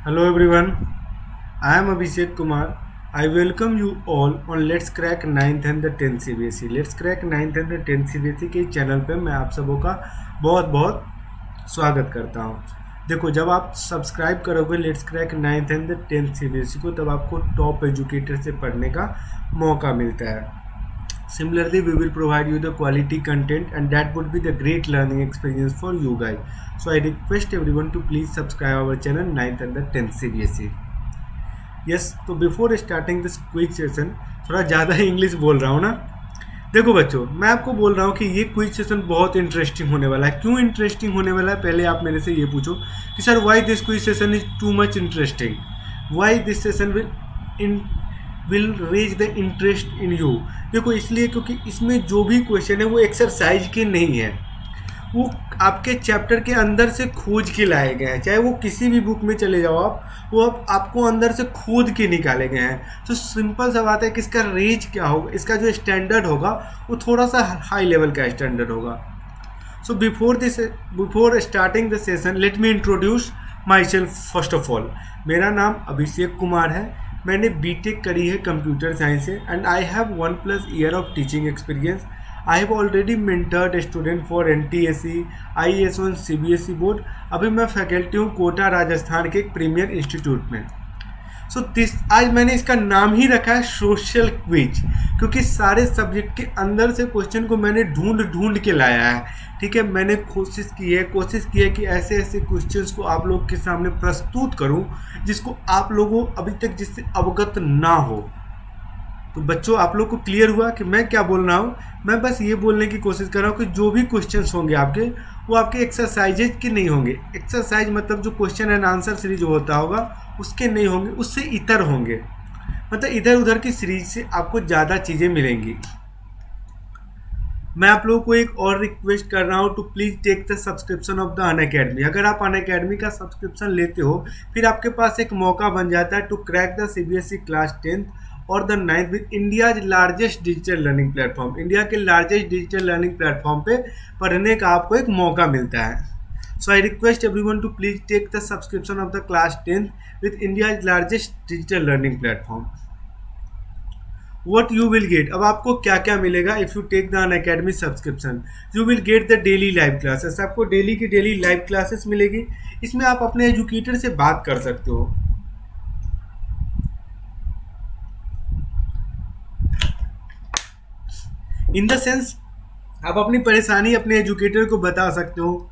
Hello everyone, I am Abhishek Kumar. I welcome you all on Let's Crack 9th and the 10th CBSE. Let's Crack 9th and the 10th CBSE के channel पे मैं आप सबों का बहुत बहुत स्वागत करता हूँ। देखो, जब आप सब्सक्राइब करोगे let's crack 9th and the 10th CBSE को, तब आपको टॉप एजुकेटर से पढ़ने का मौका मिलता है। Similarly, we will provide you the quality content and that would be the great learning experience for you guys. So I request everyone to please subscribe our channel 9th and the 10th CBSE. Yes, तो before starting this quiz session थोड़ा ज़्यादा ही English बोल रहा हूँ ना। देखो बच्चों, मैं आपको बोल रहा हूँ कि ये क्विज सेशन बहुत इंटरेस्टिंग होने वाला है। क्यों इंटरेस्टिंग होने वाला है, पहले आप मेरे से ये पूछो कि sir why this quiz session is too much interesting, why this session will raise the interest in you. देखो, इसलिए क्योंकि इसमें जो भी क्वेश्चन है वो एक्सरसाइज के नहीं है, वो आपके चैप्टर के अंदर से खोज के लाए गए हैं। चाहे वो किसी भी बुक में चले जाओ आप, वो आपको अंदर से खोद के निकाले गए हैं। तो सिंपल सा बात है कि इसका रेंज क्या होगा, इसका जो स्टैंडर्ड होगा वो थोड़ा सा हाई लेवल का स्टैंडर्ड होगा। So before starting the session let me introduce my self first of all. मेरा नाम अभिषेक कुमार है। मैंने बीटेक करी है कंप्यूटर साइंस से and I have 1+ year of teaching experience. I have already mentored student for NTSE, IAS1, CBSE board. अभी मैं faculty हूँ कोटा राजस्थान के एक प्रीमियर इंस्टीट्यूट में। आज मैंने इसका नाम ही रखा है सोशल क्विज, क्योंकि सारे सब्जेक्ट के अंदर से क्वेश्चन को मैंने ढूंढ ढूंढ के लाया है। ठीक है, मैंने कोशिश की है कि ऐसे ऐसे क्वेश्चंस को आप लोग के सामने प्रस्तुत करूं जिसको आप लोगों अभी तक जिससे अवगत ना हो। तो बच्चों, आप लोग को क्लियर हुआ कि मैं क्या बोल रहा हूँ। मैं बस ये बोलने की कोशिश कर रहा हूँ कि जो भी क्वेश्चंस होंगे आपके, वो आपके एक्सरसाइजेज के नहीं होंगे। एक्सरसाइज मतलब जो क्वेश्चन एंड आंसर सीरीज होता होगा उसके नहीं होंगे, उससे इतर होंगे। मतलब इधर उधर की सीरीज से आपको ज़्यादा चीज़ें मिलेंगी। मैं आप लोगों को एक और रिक्वेस्ट कर रहा हूँ to please take the subscription of the Unacademy. अगर आप अनअकैडमी का सब्सक्रिप्शन लेते हो, फिर आपके पास एक मौका बन जाता है to crack the CBSE class 10th और the 9th with India's largest digital learning platform. India के लार्जेस्ट डिजिटल लर्निंग प्लेटफॉर्म पे पढ़ने का आपको एक मौका मिलता है। So I request everyone to please take the subscription of the class 10th with India's largest digital learning platform. What you will get, अब आपको क्या क्या मिलेगा if you take the Unacademy subscription. You will get the daily live classes. आपको daily की daily live classes मिलेगी। इसमें आप अपने एजुकेटर से बात कर सकते हो। इन द सेंस, आप अपनी परेशानी अपने एजुकेटर को बता सकते हो।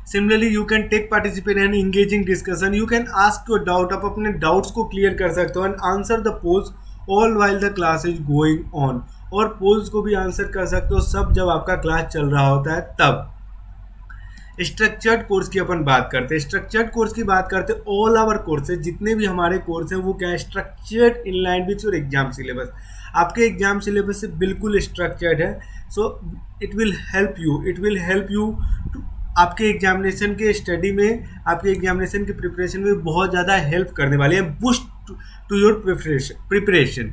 Similarly you can take participate in engaging discussion. You can ask your doubt, आप अपने डाउट्स को क्लियर कर सकते हो and answer the polls all while the class is going on. और पोल्स को भी आंसर कर सकते हो सब जब आपका क्लास चल रहा होता है तब। स्ट्रक्चर्ड कोर्स की अपन बात करते हैं। स्ट्रक्चर्ड कोर्स की बात करते हैं, ऑल आवर कोर्सेज जितने भी हमारे कोर्स हैं वो क्या है, structured in line with your exam syllabus. आपके एग्जाम सिलेबस से बिल्कुल स्ट्रक्चर्ड है। So it will help you to आपके एग्जामिनेशन के स्टडी में, आपके एग्जामिनेशन के प्रिपरेशन में बहुत ज़्यादा हेल्प करने वाले हैं। Boost to your preparation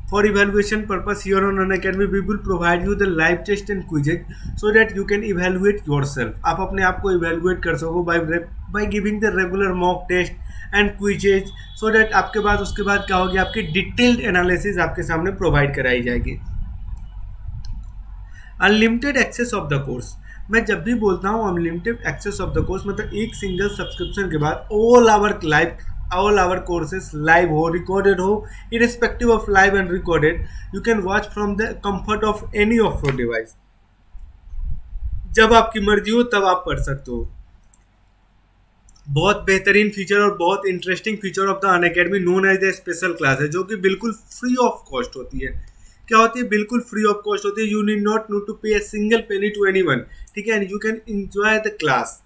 for evaluation purpose here on Unacademy we will provide you the live test and quizzes so that you can evaluate yourself। आप अपने आप को evaluate कर सको by giving the regular mock test and quizzes so that आपके बाद उसके बाद क्या होगी, आपकी detailed analysis आपके सामने provide कराई जाएगी। Unlimited access of the course, मैं जब भी बोलता हूँ unlimited access of the course मतलब एक सिंगल सब्सक्रिप्शन के बाद ऑल आवर कोर्सेज लाइव हो, रिकॉर्डेड हो, irrespective of live and recorded, you can watch from the comfort of any of your device. जब आपकी मर्जी हो तब आप पढ़ सकते हो। बहुत बेहतरीन फीचर और बहुत interesting feature of the Unacademy known as the special class है, जो कि बिल्कुल फ्री ऑफ कॉस्ट होती है। क्या होती है, बिल्कुल फ्री ऑफ कॉस्ट होती है। You need not need to pay a single penny to anyone. ठीक है, and you can enjoy the class.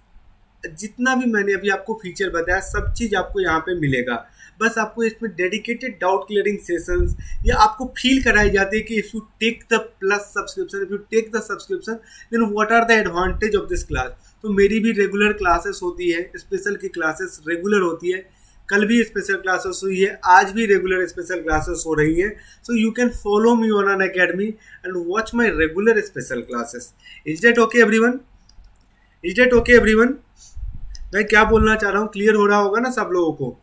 जितना भी मैंने अभी आपको फीचर बताया सब चीज़ आपको यहाँ पे मिलेगा। बस आपको इसमें डेडिकेटेड डाउट क्लियरिंग सेशंस या आपको फील कराई जाती है कि if you take the subscription then what are the advantage of this class. तो मेरी भी रेगुलर क्लासेस होती है, स्पेशल की क्लासेस रेगुलर होती है। कल भी स्पेशल क्लासेस हुई है, आज भी रेगुलर स्पेशल क्लासेस हो रही है। So you can follow me on Unacademy and watch my regular special classes. Is that okay everyone? मैं क्या बोलना चाह रहा हूँ क्लियर हो रहा होगा ना सब लोगों को।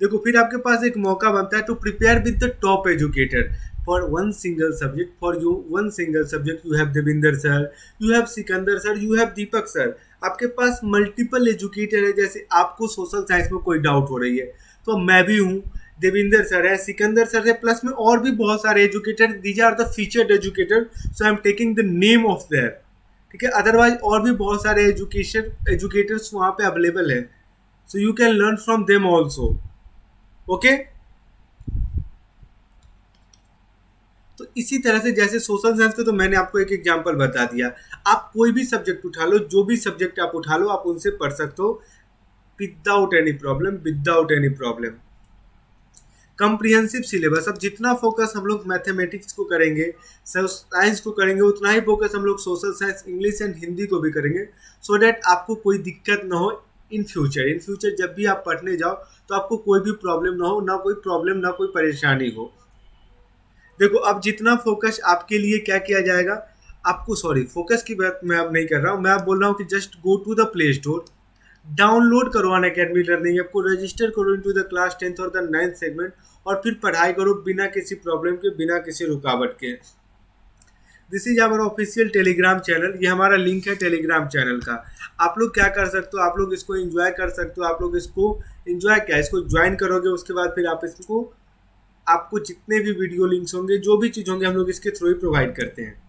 देखो फिर आपके पास एक मौका बनता है to prepare with the top educator for one single subject. For you one single subject you have Devinder sir, you have Sikandar sir, you have Deepak sir. आपके पास मल्टीपल एजुकेटर है। जैसे आपको सोशल साइंस में कोई डाउट हो रही है तो मैं भी हूँ, देविंदर सर है, सिकंदर सर है, प्लस में और भी बहुत सारे educator. These are the featured educator, so I am taking the name of their. ठीक है, अदरवाइज और भी बहुत सारे एजुकेटर्स वहाँ पे अवेलेबल है, so you can learn from them also. Okay. तो इसी तरह से जैसे सोशल साइंस का तो मैंने आपको एक एग्जांपल बता दिया। आप कोई भी सब्जेक्ट उठा लो, जो भी सब्जेक्ट आप उठा लो, आप उनसे पढ़ सकते हो without any problem, without any problem. Comprehensive syllabus. अब जितना फोकस हम लोग मैथमेटिक्स को करेंगे, साइंस को करेंगे, उतना ही फोकस हम लोग social science, English and Hindi को भी करेंगे, सो डैट आपको कोई दिक्कत ना हो इन फ्यूचर। इन फ्यूचर जब भी आप पढ़ने जाओ तो आपको कोई भी प्रॉब्लम ना हो, ना कोई प्रॉब्लम, ना कोई परेशानी हो। देखो अब जितना फोकस आपके लिए क्या किया जाएगा, आपको, सॉरी फोकस की बात मैं अब नहीं कर रहा हूँ, मैं अब बोल रहा हूँ कि just go to the Play Store, download करो अन अकेडमी लर्निंग ऐप को, रजिस्टर करो इनटू द क्लास 10th और द 9th सेगमेंट, और फिर पढ़ाई करो बिना किसी प्रॉब्लम के, बिना किसी रुकावट के। This is our official Telegram channel, ये हमारा लिंक है टेलीग्राम चैनल का। आप लोग क्या कर सकते हो, आप लोग इसको एंजॉय कर सकते हो। आप लोग इसको एंजॉय क्या, इसको ज्वाइन करोगे, उसके बाद फिर आप इसको, आपको जितने भी वीडियो लिंक्स होंगे, जो भी चीज़ होंगे, हम लोग इसके थ्रू ही प्रोवाइड करते हैं।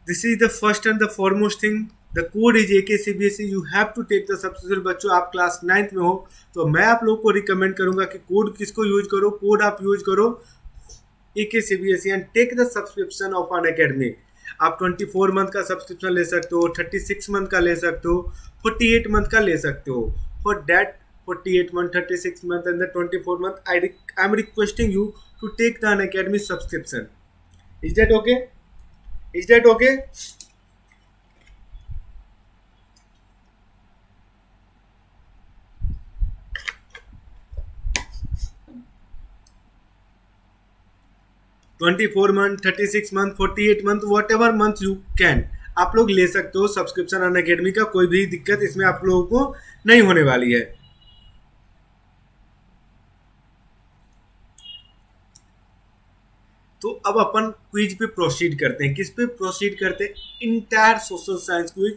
This is the first and the foremost thing, the code is AK CBSE, you have to take the subscription. बच्चों आप क्लास 9th में हो तो मैं आप लोग को रिकमेंड करूंगा कि कोड किसको यूज करो, कोड आप यूज करो AK CBSE and take the subscription of Unacademy. आप 24 मंथ का सब्सक्रिप्शन ले सकते हो, 36 मंथ का ले सकते हो, 48 मंथ का ले सकते हो। For that 48 month, 36 month and the 24 month, I am requesting you to take the Unacademy subscription. Is that okay? Is that okay? 24 month, 36 month, 48 month, whatever month you can, आप लोग ले सकते हो सब्सक्रिप्शन अन academy का। कोई भी दिक्कत इसमें आप लोगों को नहीं होने वाली है। तो अब अपन क्विज पे प्रोसीड करते हैं। किस पे प्रोसीड करते हैं? Entire social science quiz,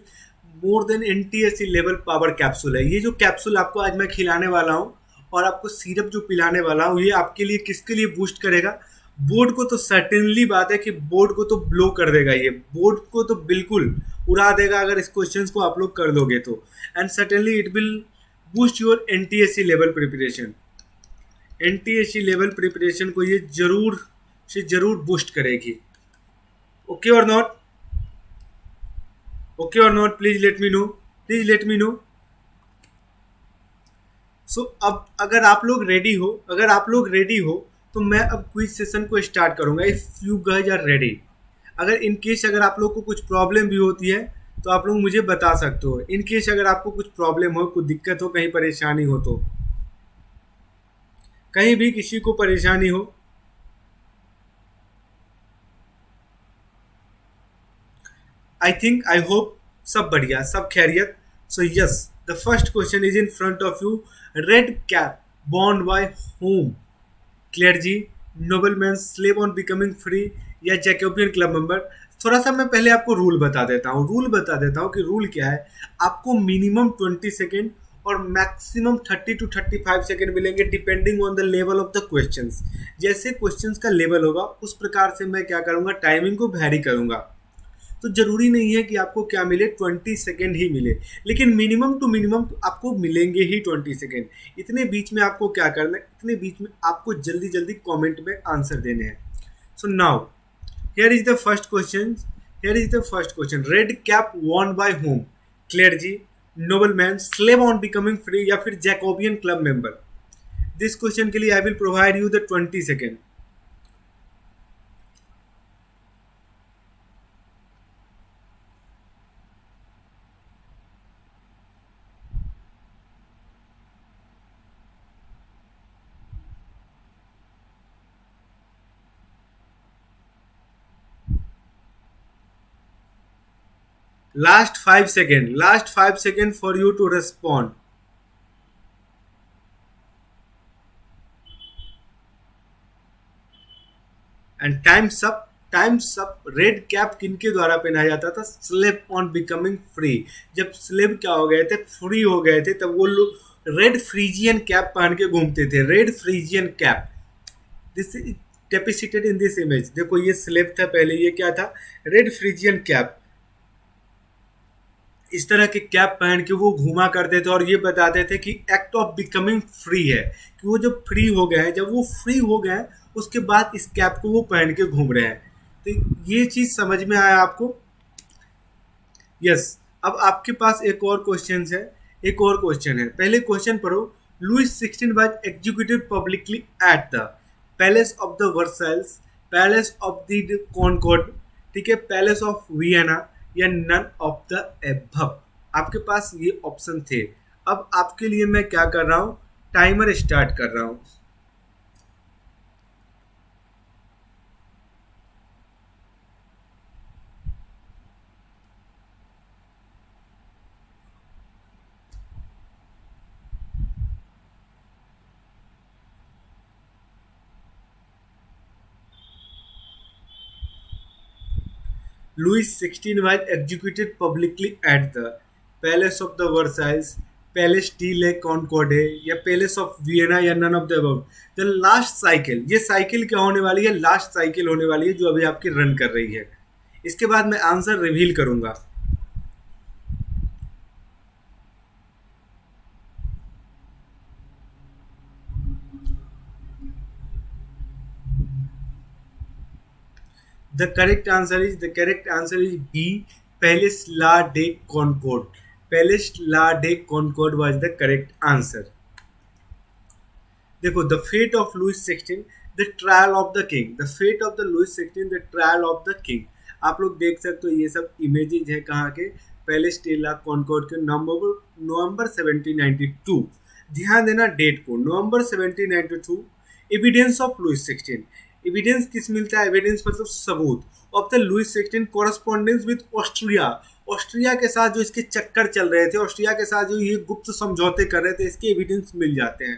more than NTSC level power capsule है। ये जो कैप्सूल आपको आज मैं खिलाने वाला हूँ और आपको सिरप जो पिलाने वाला हूँ, ये आपके लिए किसके लिए बूस्ट करेगा? बोर्ड को तो सर्टेनली बात है कि बोर्ड को तो ब्लो कर देगा, ये बोर्ड को तो बिल्कुल उड़ा देगा अगर इस क्वेश्चन को आप लोग कर लोगे तो। And certainly it will boost your NTSC level preparation. NTSC level preparation को ये जरूर से जरूर बूस्ट करेगी। Okay or not? Okay or not? Please let me know, please let me know. So अब अगर आप लोग रेडी हो, अगर आप लोग रेडी हो तो मैं अब क्विज सेशन को स्टार्ट करूंगा। If you guys are ready. अगर इन केस अगर आप लोग को कुछ प्रॉब्लम भी होती है तो आप लोग मुझे बता सकते हो। इन केस अगर आपको कुछ प्रॉब्लम हो, कुछ दिक्कत हो, कहीं परेशानी हो, तो कहीं भी किसी को परेशानी हो, आई थिंक, आई होप सब बढ़िया, सब खैरियत। So yes, the first question is in front of you. Red cap बॉन्ड by whom? Clergy, nobleman, slave on becoming free, या जैकोबियन क्लब मेंबर? थोड़ा सा मैं पहले आपको रूल बता देता हूँ। रूल बता देता हूँ कि रूल क्या है। आपको मिनिमम 20 सेकेंड और मैक्सिमम 30 to 35 सेकेंड मिलेंगे, depending on the level of the questions. जैसे क्वेश्चंस का लेवल होगा उस प्रकार से मैं क्या करूँगा, टाइमिंग को वैरी करूँगा। तो जरूरी नहीं है कि आपको क्या मिले, 20 सेकेंड ही मिले, लेकिन मिनिमम टू मिनिमम आपको मिलेंगे ही 20 सेकेंड। इतने बीच में आपको क्या करना है, इतने बीच में आपको जल्दी जल्दी कमेंट में आंसर देने हैं। So now here is the first question, here is the first question. Red cap worn by whom? Clergy, nobleman, slave on becoming free, या फिर Jacobin club member? This question के लिए I will provide you the 20 second. Last 5 seconds for you to respond. And times up red cap किनके द्वारा पहनाया जाता था? Slave on becoming free. जब स्लेव क्या हो गए थे, फ्री हो गए थे, तब वो लोग रेड फ्रीजियन कैप पहन के घूमते थे। Red Phrygian cap, this depicted in this image. देखो ये स्लेव था पहले, ये क्या था? Red Phrygian cap. इस तरह के कैप पहन के वो घूमा करते थे और ये बताते थे कि एक्ट ऑफ बिकमिंग फ्री है, कि वो जब फ्री हो गए हैं, जब वो फ्री हो गए हैं उसके बाद इस कैप को वो पहन के घूम रहे हैं। तो ये चीज समझ में आया आपको? यस। अब आपके पास एक और क्वेश्चन है, एक और क्वेश्चन है। पहले क्वेश्चन पढ़ो। Louis 16 was executed publicly at the palace of the Versailles, palace of the Concorde, ठीक है, पैलेस ऑफ वियना, या नन ऑफ द एबव। आपके पास ये ऑप्शन थे। अब आपके लिए मैं क्या कर रहा हूं, टाइमर स्टार्ट कर रहा हूं। Louis XVI was executed publicly at the Palace of the Versailles, Palace de la Concorde, या Palace of Vienna, या none of the above. The last cycle, ये साइकिल क्या होने वाली है? लास्ट साइकिल होने वाली है जो अभी आपकी रन कर रही है। इसके बाद मैं आंसर रिवील करूंगा। The correct answer is B. Palace La de Concorde. Palace La de Concorde was the correct answer. देखो, the fate of Louis 16, the trial of the king, the fate of the Louis 16, the trial of the king. आप लोग देख सकते हो ये सब images है कहाँ के? पैलेस टेला कॉनकॉर्ड के, नवंबर 1792। ध्यान देना डेट को, नवंबर 1792। एविडेंस ऑफ लुइस 16, एविडेंस किस मिलता है? एविडेंस मतलब सबूत of the Louis 16 correspondence with Austria. Austria के साथ जो इसके चक्कर चल रहे थे, ऑस्ट्रिया के साथ जो ये गुप्त समझौते कर रहे थे, इसके एविडेंस मिल जाते हैं।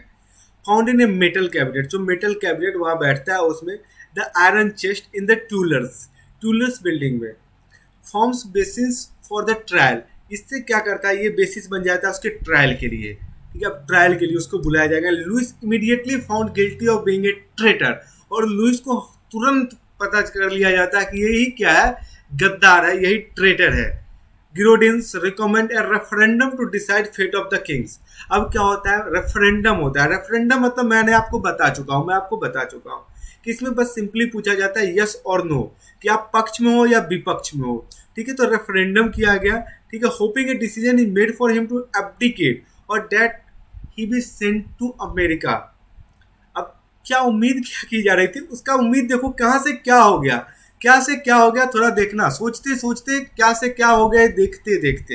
Found in a metal cabinet, जो मेटल कैबिनेट वहाँ बैठता है उसमें। The iron chest in the Tuileries building में। Forms basis for the trial, इससे क्या करता है? ये बेसिस बन जाता है उसके ट्रायल के लिए, ठीक है। अब ट्रायल के लिए उसको बुलाया जाएगा। Louis immediately found guilty of being a traitor, और लुइस को तुरंत पता कर लिया जाता है कि यही क्या है? गद्दार है, यही ट्रेटर है। Girondins recommend a referendum to decide fate of the kings. अब क्या होता है? रेफरेंडम होता है। रेफरेंडम मतलब मैं आपको बता चुका हूँ कि इसमें बस सिंपली पूछा जाता है यस और नो, कि आप पक्ष में हो या विपक्ष में हो, ठीक है। तो रेफरेंडम किया गया, ठीक है। Hoping a decision is made for him to abdicate और that he be sent to America. अब क्या उम्मीद क्या की जा रही थी? उसका उम्मीद देखो कहाँ से क्या हो गया, क्या से क्या हो गया, थोड़ा देखना। सोचते सोचते क्या से क्या हो गया, देखते देखते।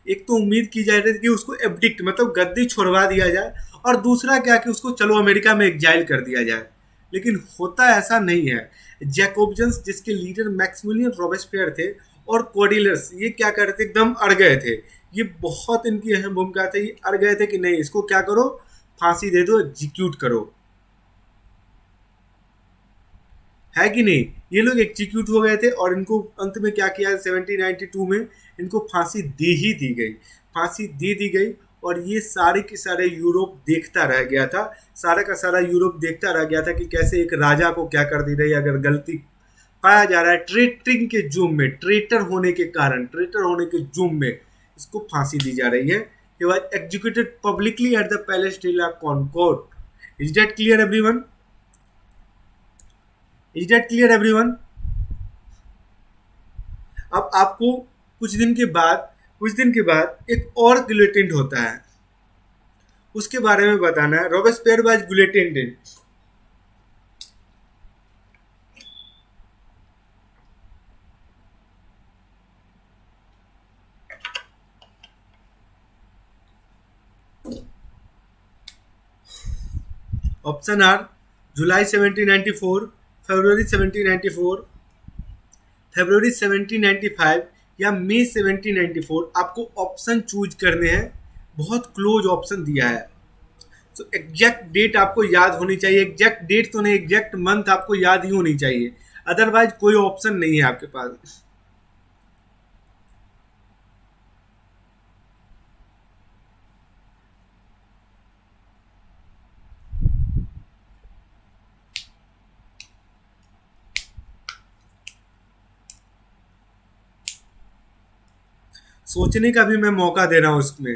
एक तो उम्मीद की जा रही थी कि उसको एब्डिक्ट मतलब गद्दी छोड़वा दिया जाए, और दूसरा क्या कि उसको चलो अमेरिका में एग्जाइल कर दिया जाए। लेकिन होता ऐसा नहीं है। जैकोबियंस, जिसके लीडर मैक्सिमिलियन रॉबेस्पियर थे, और कोडिलर्स, ये क्या कर रहे थे? एकदम अड़ गए थे। ये बहुत इनकी अहम भूमिका थी। ये अड़ गए थे कि नहीं, इसको क्या करो, फांसी दे दो, एग्जीक्यूट करो, है कि नहीं। ये लोग एग्जीक्यूट हो गए थे और इनको अंत में क्या किया? 1792 में इनको फांसी दे ही दी गई, फांसी दे दी गई। और ये सारे के सारे यूरोप देखता रह गया था, सारा का सारा यूरोप देखता रह गया था कि कैसे एक राजा को क्या कर दी रही, अगर गलती पाया जा रहा है ट्रेटरिंग के जुर्म में, ट्रेटर होने के कारण, ट्रेटर होने के जुर्म में इसको फांसी दी जा रही है। He was executed publicly at the palace de la Concorde. Is that clear everyone? Is that clear everyone? अब आपको कुछ दिन के बाद एक और गिलोटिन होता है, उसके बारे में बताना है। Robespierre was guillotined. Option are July 1794, February 1794, February 1795, या मई 1794, आपको ऑप्शन चूज करने हैं। बहुत क्लोज ऑप्शन दिया है। तो एग्जैक्ट डेट आपको याद होनी चाहिए, एग्जैक्ट डेट तो नहीं, एग्जैक्ट मंथ आपको याद ही होनी चाहिए, अदरवाइज कोई ऑप्शन नहीं है आपके पास। सोचने का भी मैं मौका दे रहा हूं उसमें।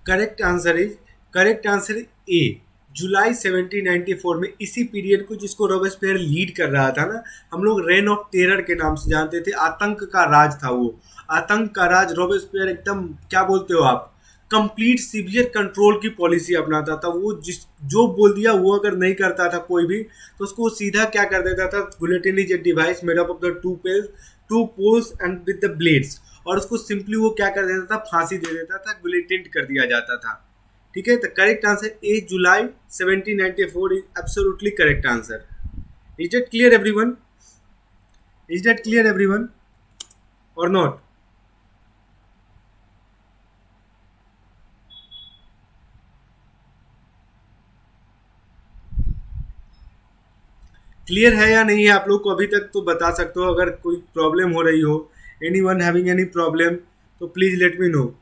Correct answer is correct answer A, July 1794 में, इसी पीरियड को जिसको रॉबेस्पियर लीड कर रहा था ना, हम लोग रेन ऑफ टेरर के नाम से जानते थे, आतंक का राज था वो। आतंक का राज रॉबेस्पियर एकदम, क्या बोलते हो आप, कंप्लीट सीवियर कंट्रोल की पॉलिसी अपनाता था वो। जिस जो बोल दिया वो अगर नहीं करता था कोई भी, तो उसको सीधा क्या कर देता था, guillotine is a device made up of the two poles and with the blades, और उसको सिंपली वो क्या कर देता था, फांसी दे देता था, गुलेटिन कर दिया जाता था। ठीक है, तो correct answer A, July 1794 is absolutely correct answer. Is that clear everyone? Is that clear everyone or not? Clear है या नहीं है आप लोग को अभी तक? तो बता सकते हो अगर कोई प्रॉब्लम हो रही हो। Any one having any problem, तो प्लीज लेट मी नो।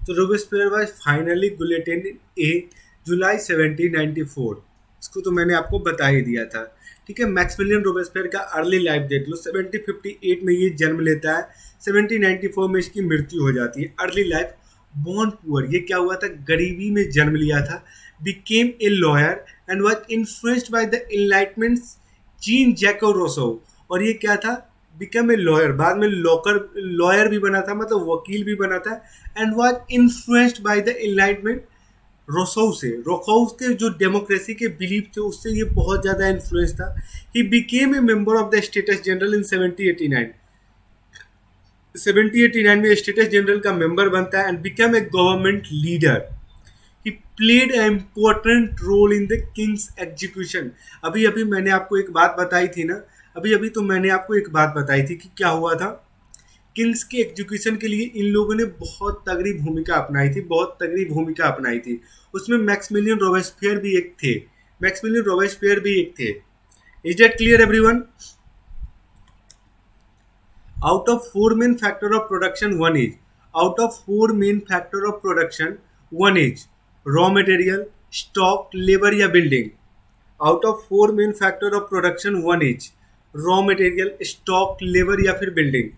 तो Robespierre was finally गुलेटेड A, July 1794। इसको तो मैंने आपको बता ही दिया था। ठीक है, मैक्सिमिलियन रोबेस्पियर का अर्ली लाइफ देख लो, 1758 में ये जन्म लेता है, 1794 में इसकी मृत्यु हो जाती है। अर्ली लाइफ, बॉर्न पुअर, ये क्या हुआ था, गरीबी में जन्म लिया था। Became a lawyer and was influenced by the enlightenment Jean Jacques Rousseau. और ये क्या था, बिकम ए लॉयर, बाद में लॉयर भी बना था, मतलब वकील भी बना था। And was influenced by the enlightenment Rousseau से, रोसो के जो डेमोक्रेसी के बिलीफ थे उससे ये बहुत ज़्यादा इन्फ्लुएंस था। He became a member of the status general in 1789। 1789 में स्टेटस जनरल का मेंबर बनता है and become a government leader. He played a important role in the king's execution. अभी अभी मैंने आपको एक बात बताई थी ना, अभी अभी तो मैंने आपको एक बात बताई थी कि क्या हुआ था, किंग्स के एग्जीक्यूशन के लिए इन लोगों ने बहुत तगड़ी भूमिका अपनाई थी, बहुत तगड़ी भूमिका अपनाई थी। उसमें मैक्सिमिलियन रोबेस्पियर भी एक थे, मैक्सिमिलियन रोबेस्पियर भी एक थे। Is that clear everyone? Out of four main factor of production, one is out of four main factor of production, one is raw material, stock, labor या building. Out of four main factor of production, one is raw material, stock, labor या फिर building.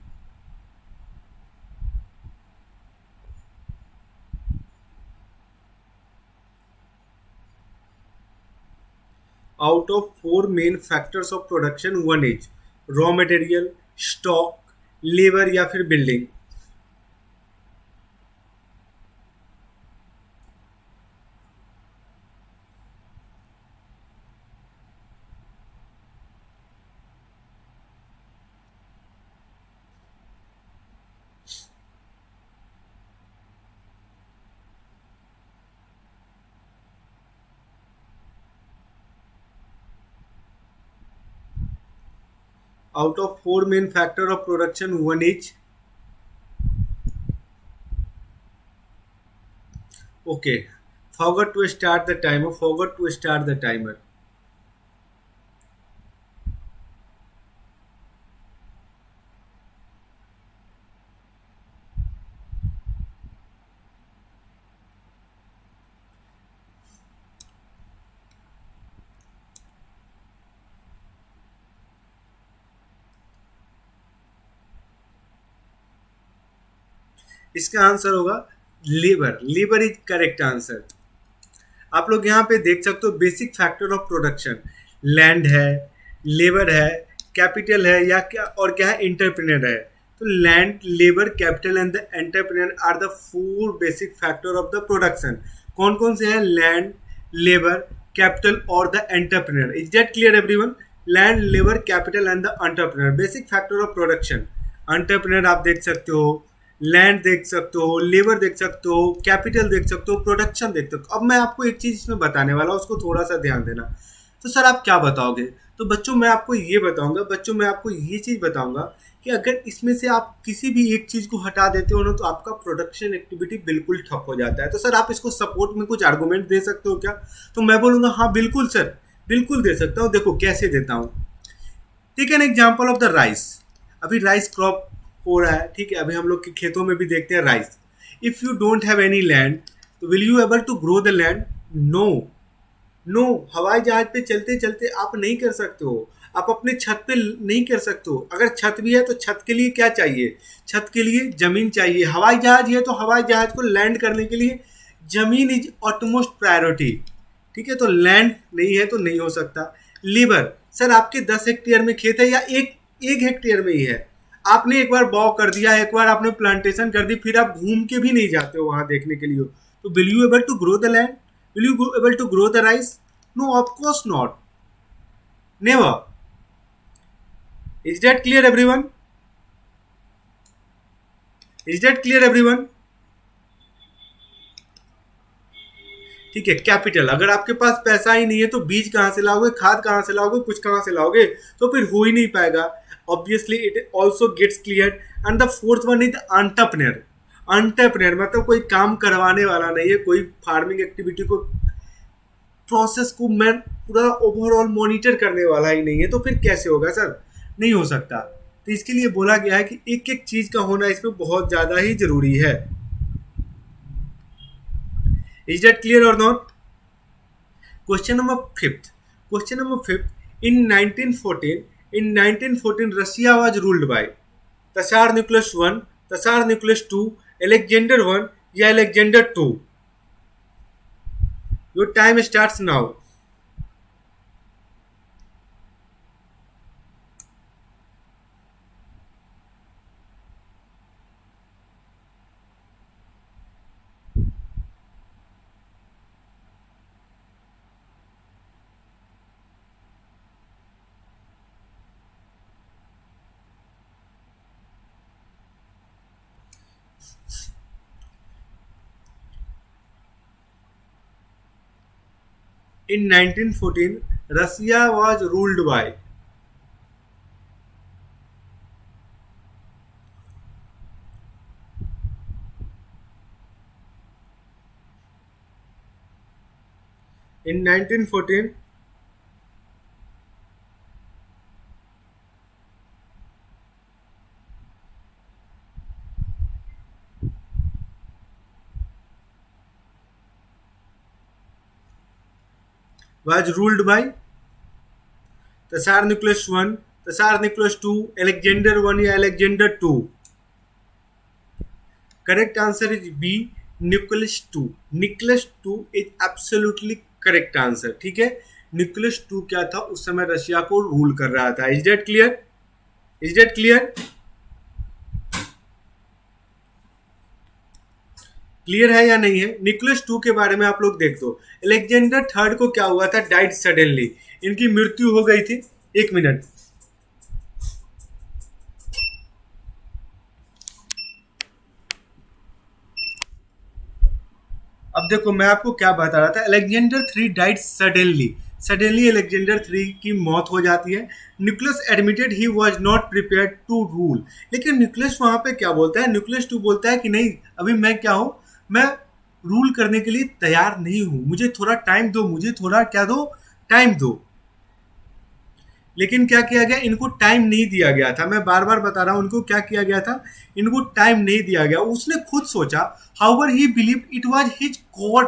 Out of four main factors of production, one is raw material, stock, labor या फिर building. Out of four main factor of production, one is, okay, forgot to start the timer, forgot to start the timer. इसका answer होगा labour, labour is correct answer. आप लोग यहाँ पे देख सकते हो basic factor of production, land है, लेबर है, कैपिटल है या क्या, और क्या है, इंटरप्रेनर है। तो land, labour, capital and the entrepreneur are the four basic factor of the production. कौन कौन से हैं? लैंड, लेबर, कैपिटल और the entrepreneur. Is that clear everyone? Land, labour, capital and the entrepreneur, basic factor of production. Entrepreneur आप देख सकते हो, land देख सकते हो, लेबर देख सकते हो, कैपिटल देख सकते हो, प्रोडक्शन देख सकते हो। अब मैं आपको एक चीज इसमें बताने वाला हूँ, उसको थोड़ा सा ध्यान देना। तो सर आप क्या बताओगे? तो बच्चों मैं आपको ये बताऊंगा, बच्चों मैं आपको ये चीज बताऊंगा कि अगर इसमें से आप किसी भी एक चीज को हटा देते हो ना, तो आपका प्रोडक्शन एक्टिविटी बिल्कुल ठप हो जाता है। तो सर आप इसको सपोर्ट में कुछ आर्गूमेंट दे सकते हो क्या? तो मैं बोलूंगा हाँ बिल्कुल सर, बिल्कुल दे सकता हूँ। देखो कैसे देता हूँ। Take an example of the rice. अभी राइस क्रॉप हो रहा है, ठीक है, अभी हम लोग के खेतों में भी देखते हैं rice. If you don't have any land, तो will you able to grow the land? No, no. हवाई जहाज पे चलते चलते आप नहीं कर सकते हो, आप अपने छत पे नहीं कर सकते हो। अगर छत भी है तो छत के लिए क्या चाहिए? छत के लिए जमीन चाहिए। हवाई जहाज है तो हवाई जहाज को लैंड करने के लिए जमीन इज ऑटमोस्ट प्रायोरिटी। ठीक है, तो लैंड नहीं है तो नहीं हो सकता। लीवर, सर आपके 10 हेक्टेयर में खेत है या एक एक हेक्टेयर में ही है? आपने एक बार बॉ कर दिया, एक बार आपने प्लांटेशन कर दी, फिर आप घूम के भी नहीं जाते हो वहां देखने के लिए। तो will you able to grow the land? Will you able to grow the rice? No, of course not, never. Is that clear everyone? Is that clear everyone? ठीक है, कैपिटल, अगर आपके पास पैसा ही नहीं है तो बीज कहाँ से लाओगे, खाद कहाँ से लाओगे, कुछ कहाँ से लाओगे? तो फिर हो ही नहीं पाएगा। Obviously it also gets clear. And the fourth one is entrepreneur. Entrepreneur मतलब कोई काम करवाने वाला नहीं है, कोई फार्मिंग एक्टिविटी को, प्रोसेस को मैं पूरा ओवरऑल मॉनिटर करने वाला ही नहीं है। तो फिर कैसे होगा सर? नहीं हो सकता। तो इसके लिए बोला गया है कि एक एक चीज का होना इसमें बहुत ज्यादा ही जरूरी है। इज दैट क्लियर और not? Question number fifth. Question number fifth. In 1914, Russia was ruled by Tsar Nicholas I, Tsar Nicholas II, Alexander I या Alexander II? Your time starts now. In 1914, Russia was ruled by in 1914 was ruled by Tsar Nicholas I, Tsar Nicholas II, Alexander I या Alexander II? Correct answer is B, Nicholas II. Nicholas II is absolutely correct answer. ठीक है, Nicholas to क्या था? उस समय Russia को rule कर रहा था। Is that clear? Is that clear? Clear है या नहीं है? निकोलस टू के बारे में आप लोग देख दो। अलेक्जेंडर थर्ड को क्या हुआ था? डाइड सडनली, इनकी मृत्यु हो गई थी। एक मिनट, अब देखो मैं आपको क्या बता रहा था। Alexander three died suddenly, suddenly Alexander three की मौत हो जाती है। Nicholas admitted he was not prepared to rule. लेकिन निकोलस वहां पे क्या बोलता है? निकोलस टू बोलता है कि नहीं, अभी मैं क्या हूं, मैं रूल करने के लिए तैयार नहीं हूं, मुझे थोड़ा टाइम दो, मुझे थोड़ा क्या दो, टाइम दो। लेकिन क्या किया गया? इनको टाइम नहीं दिया गया था। मैं बार बार बता रहा हूं, उनको क्या किया गया था? इनको टाइम नहीं दिया गया। उसने खुद सोचा, however he believe it was his god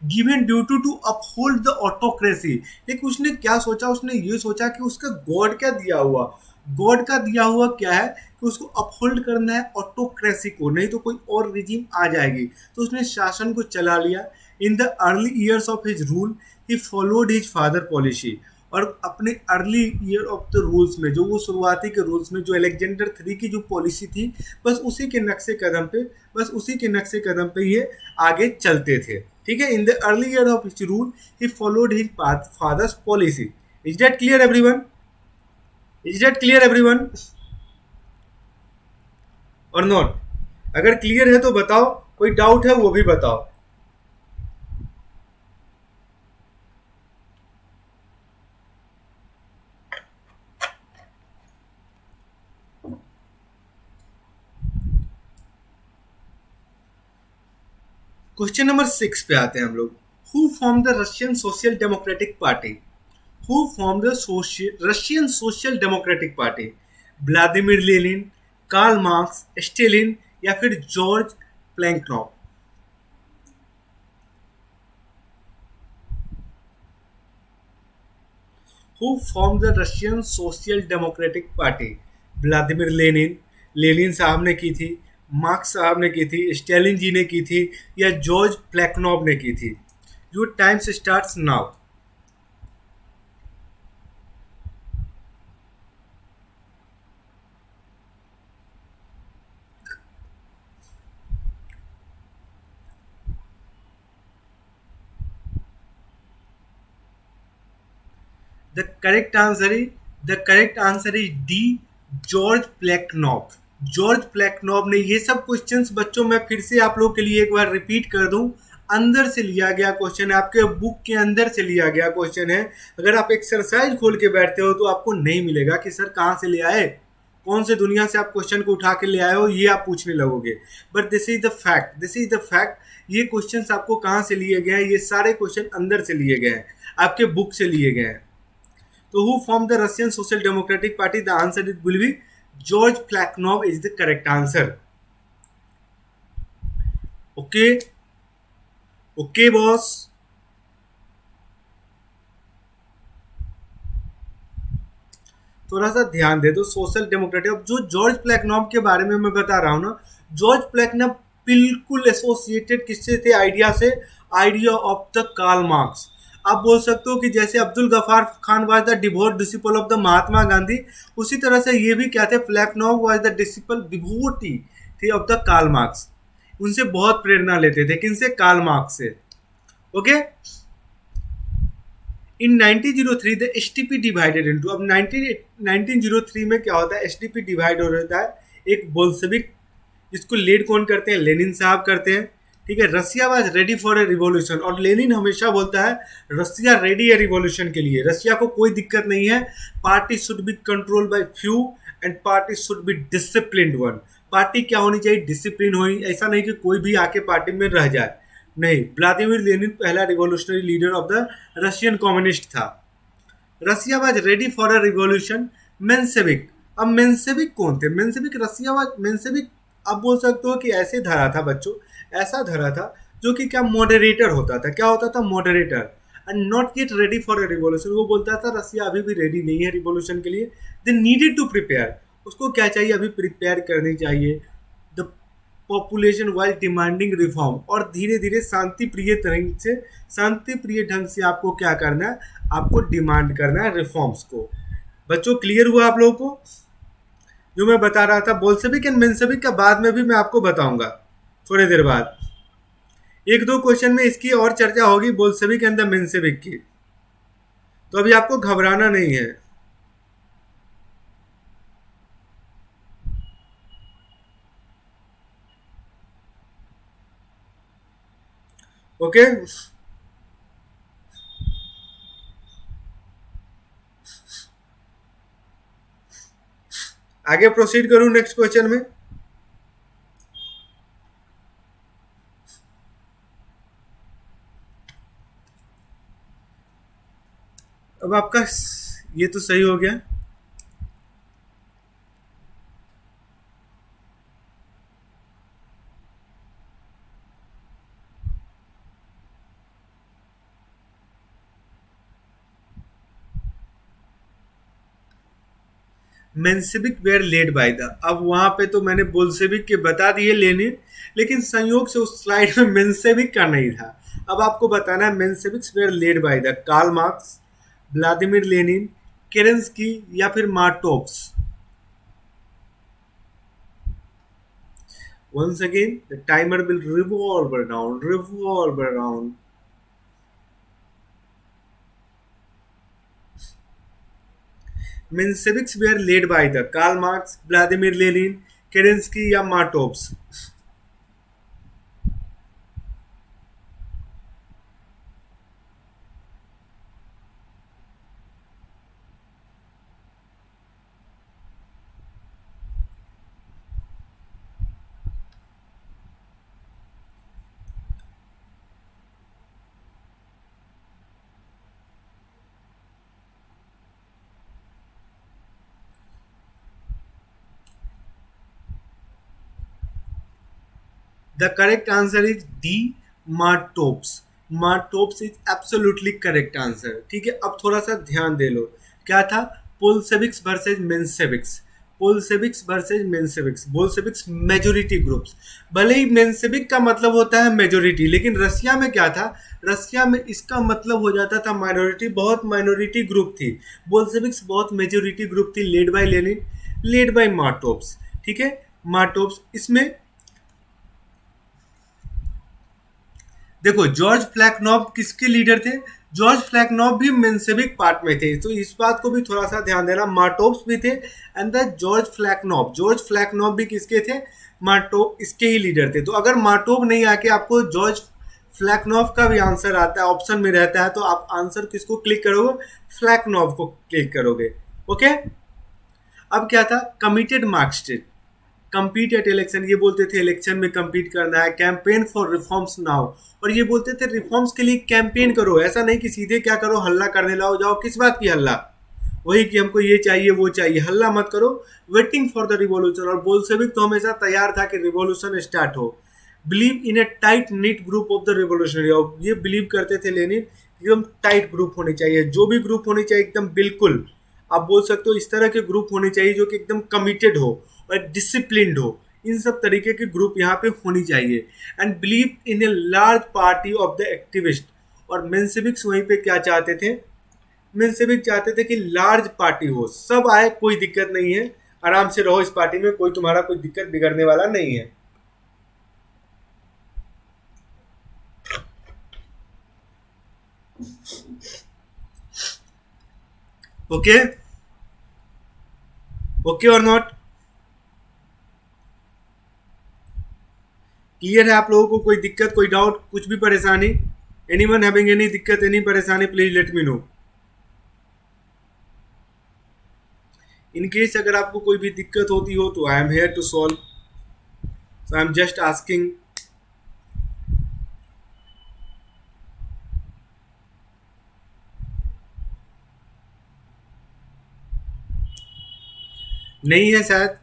given duty to uphold the autocracy. लेकिन उसने क्या सोचा? उसने ये सोचा कि उसका गॉड क्या दिया हुआ, गॉड का दिया हुआ क्या है कि उसको अपहोल्ड करना है ऑटोक्रेसी को, नहीं तो कोई और रिजीम आ जाएगी। तो उसने शासन को चला लिया। In the early years of his rule he followed his father policy. और अपने early year of the rules में, जो वो शुरुआती के रूल्स में जो अलेक्जेंडर थ्री की जो पॉलिसी थी, बस उसी के नक्शे कदम पे, बस उसी के नक्शे कदम पे ये आगे चलते थे। ठीक है, in the early year of his rule he followed his father's policy. Is that clear everyone? Is that clear everyone or not? अगर क्लियर है तो बताओ, कोई डाउट है वो भी बताओ। क्वेश्चन नंबर 6 पे आते हैं हम लोग। Who form the Russian social democratic party? Who form the Russian social democratic party? Vladimir Lenin, Karl Marx, Stalin या फिर George Plekhanov? Who form the Russian social democratic party? Vladimir Lenin, Lenin साहब ने की थी, marks साहब ने की थी, स्टेलिन जी ने की थी या जॉर्ज प्लेखनोव ने की थी? Your times starts now. The correct answer is D, George Plekhanov. George Plekhanov ने ये सब क्वेश्चंस, बच्चों मैं फिर से आप लोग के लिए एक बार रिपीट कर दूं, अंदर से लिया गया क्वेश्चन है, आपके बुक के अंदर से लिया गया क्वेश्चन है। अगर आप एक्सरसाइज खोल के बैठते हो तो आपको नहीं मिलेगा कि सर कहाँ से ले आए, कौन से दुनिया से आप क्वेश्चन को उठा के ले आए हो, ये आप पूछने लगोगे। But this is the fact, this is the fact. ये क्वेश्चंस आपको कहाँ से लिए गए हैं? ये सारे क्वेश्चन अंदर से लिए गए हैं, आपके बुक से लिए गए हैं। तो who formed the Russian Social Democratic Party? The answer it will be George Plekhanov is the correct answer. Okay, okay boss. थोड़ा सा ध्यान दे दो सोशल डेमोक्रेटिक। अब जो जॉर्ज प्लेखनोव के बारे में मैं बता रहा हूँ ना, जॉर्ज प्लेखनोव बिल्कुल एसोसिएटेड किससे थे? आइडिया से, idea of the Karl Marx. आप बोल सकते हो कि जैसे Abdul Ghaffar Khan was the devout disciple of the Mahatma Gandhi, उसी तरह से ये भी क्या थे? Plekhanov was the disciple devotee थे ऑफ द कार्ल मार्क्स। उनसे बहुत प्रेरणा लेते थे, किनसे? कार्ल मार्क्स से। Okay, in 1903 the STP divided into. अब 1903 में क्या होता है? एसटीपी डिवाइड हो जाता है। एक बोल्शेविक, जिसको लीड कौन करते हैं? लेनिन साहब करते हैं। ठीक है, Russia was ready for a revolution, और लेनिन हमेशा बोलता है रसिया रेडी है रिवॉल्यूशन के लिए, रसिया को कोई दिक्कत नहीं है। Party should be control by few and party should be disciplined one. Party क्या होनी चाहिए? डिसिप्लिन होनी, ऐसा नहीं कि कोई भी आके पार्टी में रह जाए। नहीं, व्लादिमीर लेनिन पहला revolutionary leader of the Russian communist था। Russia was ready for a revolution. Menshevik, अब मेंशेविक कौन थे? मेंशेविक, रसिया वाज, मेंशेविक आप बोल सकते हो कि ऐसे धरा था बच्चों, ऐसा धरा था जो कि क्या मॉडरेटर होता था। क्या होता था? Moderator. And not yet ready for a revolution. वो बोलता था रसिया अभी भी रेडी नहीं है रिवॉल्यूशन के लिए, दे नीडेड टू प्रिपेयर। उसको क्या चाहिए? अभी प्रिपेयर करनी चाहिए the population while demanding reform. और धीरे धीरे शांति प्रिय ढंग से, शांति प्रिय ढंग से आपको क्या करना है? आपको डिमांड करना है रिफॉर्म्स को। बच्चों क्लियर हुआ आप लोगों को जो मैं बता रहा था? बोल्शेविक एंड मेंशेविक का बाद में भी मैं आपको बताऊंगा थोड़ी देर बाद। एक दो क्वेश्चन में इसकी और चर्चा होगी, बोल्शेविक एंड द मेंशेविक की। तो अभी आपको घबराना नहीं है। ओके, आगे प्रोसीड करूं नेक्स्ट क्वेश्चन में। अब आपका ये तो सही हो गया। Menshevik were led by the. अब वहां पे तो मैंने बोल्शेविक के बता दिए लेनिन, लेकिन संयोग से उस स्लाइड में मेंशेविक का नहीं था। अब आपको बताना है Mensheviks were led by the Karl Marx, Vladimir Lenin, Kerensky या फिर मार्टोप्स? Once again, the timer will revolve around. Mensheviks were led by the Karl Marx, Vladimir Lenin, Kerensky या Martovs. The correct answer is D. Martovs. Martovs is absolutely correct answer. ठीक है, अब थोड़ा सा ध्यान दे लो. क्या था? Bolsheviks versus Mensheviks. Bolsheviks versus Mensheviks. Bolsheviks majority groups. भले ही मेंसेविक का मतलब होता है मेजोरिटी, लेकिन रसिया में क्या था? रसिया में इसका मतलब हो जाता था माइनॉरिटी. बहुत माइनॉरिटी ग्रुप थी. बोल्सेविक्स बहुत मेजोरिटी ग्रुप थी, led by Lenin, led by Martovs. ठीक है, मार्टोव्स. इसमें देखो, जॉर्ज फ्लैकनॉफ किसके लीडर थे? जॉर्ज फ्लैकनॉफ भी मेंसेविक पार्ट में थे, तो इस बात को भी थोड़ा सा ध्यान देना. मार्टोव्स भी थे एंड द जॉर्ज फ्लैकनॉफ भी किसके थे? मार्टोव इसके ही लीडर थे. तो अगर मार्टोव नहीं आके आपको जॉर्ज फ्लैकनॉफ का भी आंसर आता है, ऑप्शन में रहता है, तो आप आंसर किसको क्लिक करोगे? फ्लैकनॉफ को क्लिक करोगे. ओके. अब क्या था? Committed Marxist, compete at election. ये बोलते थे इलेक्शन में compete करना है. कैंपेन फॉर रिफॉर्म्स नाउ, और ये बोलते थे रिफॉर्म्स के लिए कैंपेन करो. ऐसा नहीं कि सीधे क्या करो, हल्ला करने लाओ जाओ. किस बात की हल्ला? वही कि हमको ये चाहिए वो चाहिए. हल्ला मत करो. Waiting for the revolution. और बोल्शेविक तो हमेशा तैयार था कि रिवॉल्यूशन स्टार्ट हो. Believe in a tight neat group of the revolutionary. और ये बिलीव करते थे लेनिन, एकदम टाइट ग्रुप होने चाहिए. जो भी ग्रुप होने चाहिए एकदम बिल्कुल, आप बोल सकते हो इस तरह के ग्रुप होने चाहिए जो कि एकदम कमिटेड हो और डिसिप्लिन्ड हो. इन सब तरीके के ग्रुप यहाँ पे होनी चाहिए. And believe in a large party of the activist. और मेंसेविक्स वहीं पे क्या चाहते थे? मेंसेविक चाहते थे कि लार्ज पार्टी हो, सब आए, कोई दिक्कत नहीं है, आराम से रहो इस पार्टी में, कोई तुम्हारा कोई दिक्कत बिगड़ने वाला नहीं है. Okay. Okay or not? Clear है आप लोगों को? कोई दिक्कत, कोई डाउट, कुछ भी परेशानी? एनीवन हैविंग एनी दिक्कत, एनी परेशानी, please let me know. In case अगर आपको कोई भी दिक्कत होती हो तो I am here to solve. So I am just asking. नहीं है शायद?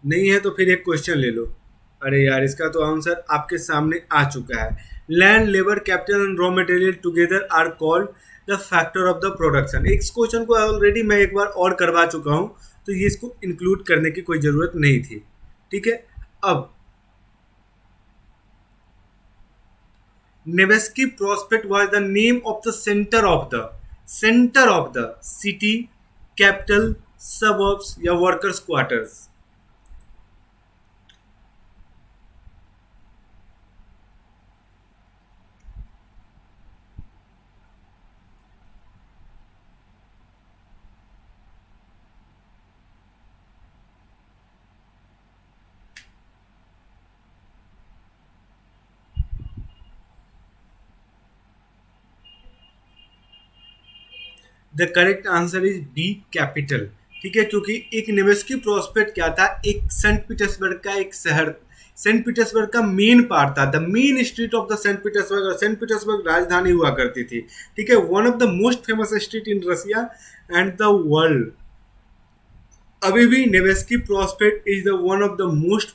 नहीं है तो फिर एक क्वेश्चन ले लो. अरे यार, इसका तो आंसर आपके सामने आ चुका है. Land, labour, capital and raw material together are called the factor of the production. इस क्वेश्चन को ऑलरेडी मैं एक बार और करवा चुका हूँ, तो ये इसको इंक्लूड करने की कोई ज़रूरत नहीं थी. ठीक है. अब Nevsky Prospect was the name of the centre of the city, capital, suburbs या workers quarters. The correct answer is B, capital. ठीक है, क्योंकि एक नेवेस्की प्रोस्पेक्ट क्या था? एक सेंट पीटर्सबर्ग का एक शहर, सेंट पीटर्सबर्ग का मेन पार्ट था, the main street of the Saint Petersburg. और सेंट पीटर्सबर्ग राजधानी हुआ करती थी. ठीक है, one of the most famous street in Russia and the world. अभी भी Nevsky Prospect is the one of the most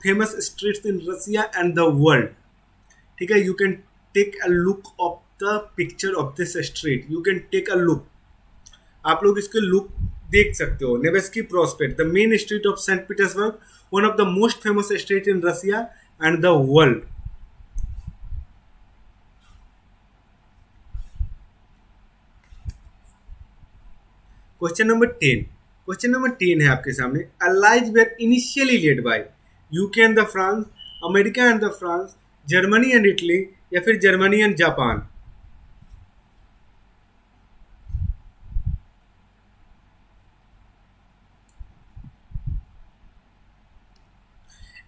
famous streets in Russia and the world. ठीक है, you can take a look of the picture of this street. You can take a look. आप लोग इसके look देख सकते हो. Nevsky Prospect, the main street of Saint Petersburg, one of the most famous street in Russia and the world. Question number 10। Question number 10 है आपके सामने। Allies were initially led by UK and the France, America and the France, Germany and Italy, या फिर Germany and Japan.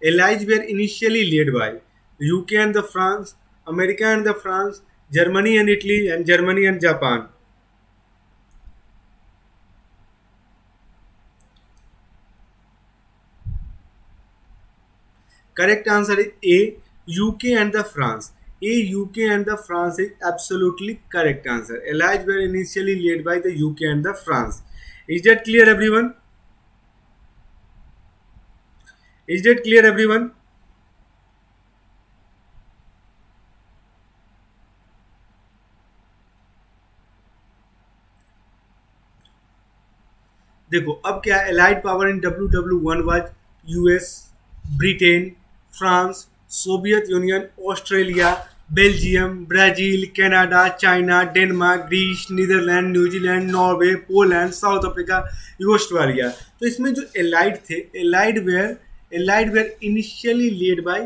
Allies were initially led by UK and the France, America and the France, Germany and Italy, and Germany and Japan. Correct answer is A, UK and the France. A, UK and the France is absolutely correct answer. Allies were initially led by the UK and the France. Is that clear, everyone? Is that clear, everyone? देखो अब क्या है, allied power in WW1 was US, Britain, France, Soviet Union, Australia, Belgium, Brazil, Canada, China, Denmark, Greece, Netherland, New Zealand, Norway, Poland, South Africa, Yugoslavia. तो इसमें जो allied थे, allied were initially led by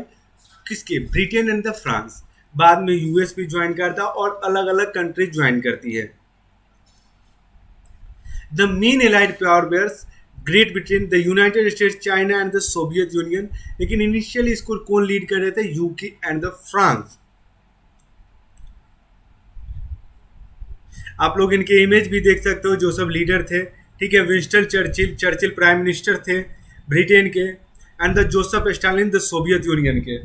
किसके, Britain and the France. बाद में US भी join करता और अलग अलग कंट्रीज ज्वाइन करती है। The main allied power bears great Britain, the United states, China and the Soviet union. लेकिन इनिशियली इसको कौन लीड कर रहे थे, यूके एंड द फ्रांस। आप लोग इनके इमेज भी देख सकते हो, जो सब लीडर थे। ठीक है, Winston Churchill, Churchill prime minister थे ब्रिटेन के, and the Joseph Stalin the Soviet union के।